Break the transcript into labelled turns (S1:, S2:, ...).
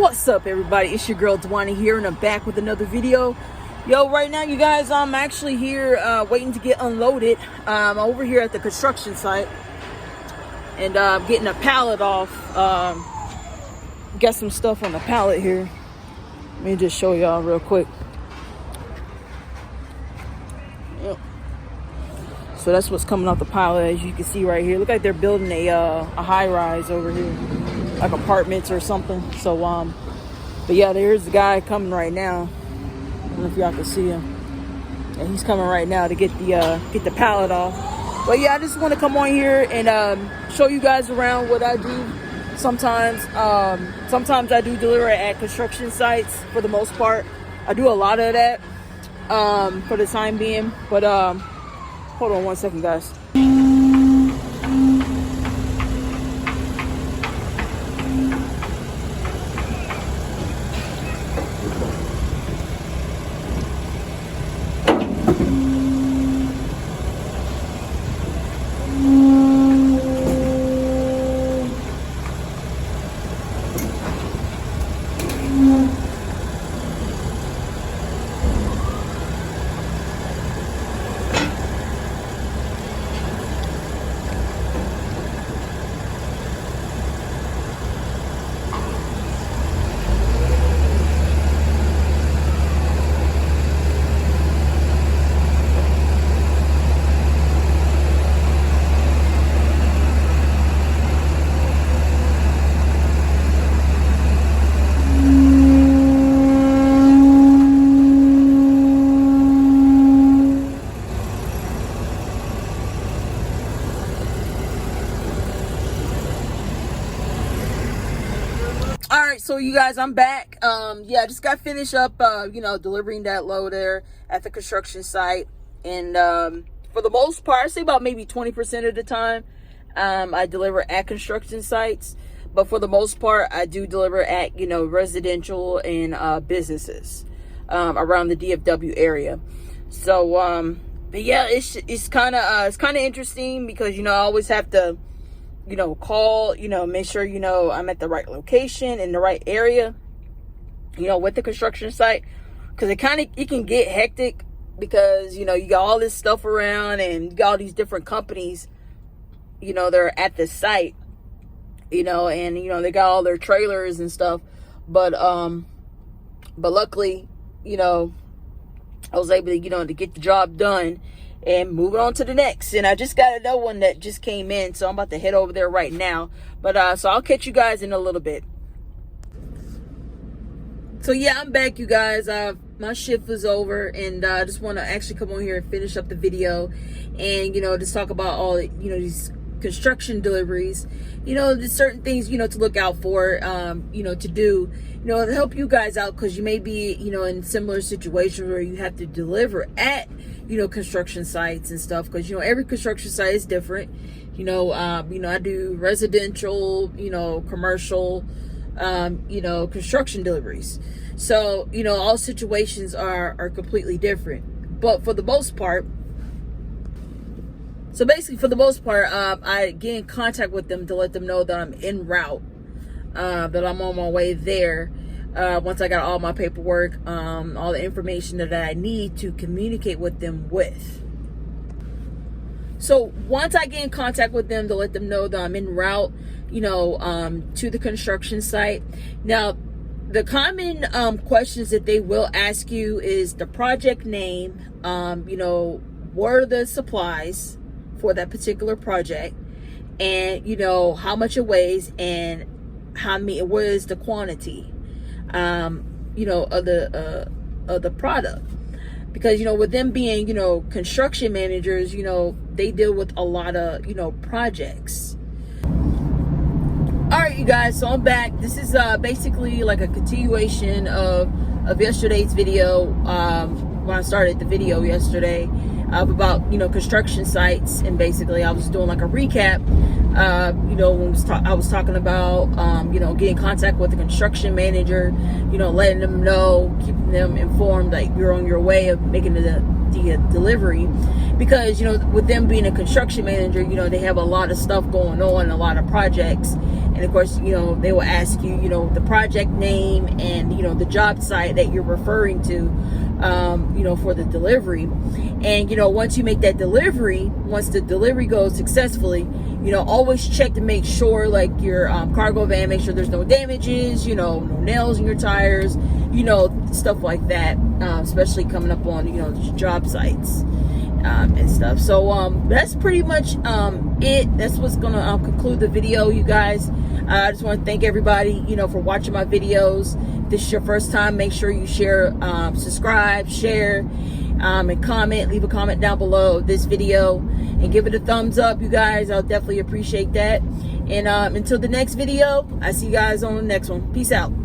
S1: What's up, everybody? It's your girl Dwani here, and I'm back with another video. Yo, right now, you guys, I'm actually here waiting to get unloaded. I'm over here at the construction site and getting a pallet off. Got some stuff on the pallet here. Let me just show y'all real quick. Yep. So that's what's coming off the pallet, as you can see right here. Look like they're building a high-rise over here, like apartments or something. So but yeah, there's the guy coming right now. I don't know if y'all can see him. And he's coming right now to get the pallet off. But yeah, I just want to come on here and show you guys around what I do. Sometimes I do deliver at construction sites. For the most part, I do a lot of that for the time being. But hold on one second, guys. All right, so you guys, I'm back. Yeah, I just got finished up, delivering that load there at the construction site. And for the most part, I say about maybe 20% of the time, I deliver at construction sites. But for the most part, I do deliver at, residential and businesses around the DFW area. So, but yeah, it's kind of interesting because, I always have to, call, make sure, I'm at the right location in the right area, with the construction site. Because it can get hectic because, you got all this stuff around and you got all these different companies, they're at the site, and, they got all their trailers and stuff. But luckily, I was able to, to get the job done and moving on to the next. And I just got another one that just came in, so I'm about to head over there right now. But so I'll catch you guys in a little bit. So yeah, I'm back, you guys. My shift was over, and I just want to actually come on here and finish up the video and just talk about all these construction deliveries. There's certain things to look out for, to do, to help you guys out, because you may be in similar situations where you have to deliver at construction sites and stuff, because every construction site is different. I do residential, commercial, construction deliveries. So all situations are completely different. But for the most part, I get in contact with them to let them know that I'm en route, that I'm on my way there. Once I got all my paperwork, all the information that I need to communicate with them with. So once I get in contact with them to let them know that I'm en route, to the construction site. Now, the common questions that they will ask you is the project name, what are the supplies for that particular project, and how much it weighs, and what is the quantity of the product. Because with them being construction managers, they deal with a lot of projects. All right, you guys, so I'm back. This is basically like a continuation of yesterday's video, when I started the video yesterday, about construction sites. And basically I was doing like a recap, when I was talking about getting in contact with the construction manager, letting them know, keeping them informed that you're on your way of making the delivery. Because with them being a construction manager, they have a lot of stuff going on, a lot of projects, And of course, you know, they will ask you, you know, the project name and, you know, the job site that you're referring to, you know, for the delivery. And, you know, once you make that delivery, once the delivery goes successfully, you know, always check to make sure, like, your cargo van, make sure there's no damages, you know, no nails in your tires, you know, stuff like that, especially coming up on, you know, job sites and stuff. So that's pretty much it. That's what's gonna conclude the video, you guys. I just want to thank everybody, you know, for watching my videos. If this is your first time, make sure you share, subscribe, share, and comment. Leave a comment down below this video and give it a thumbs up, you guys. I'll definitely appreciate that. And until the next video, I see you guys on the next one. Peace out.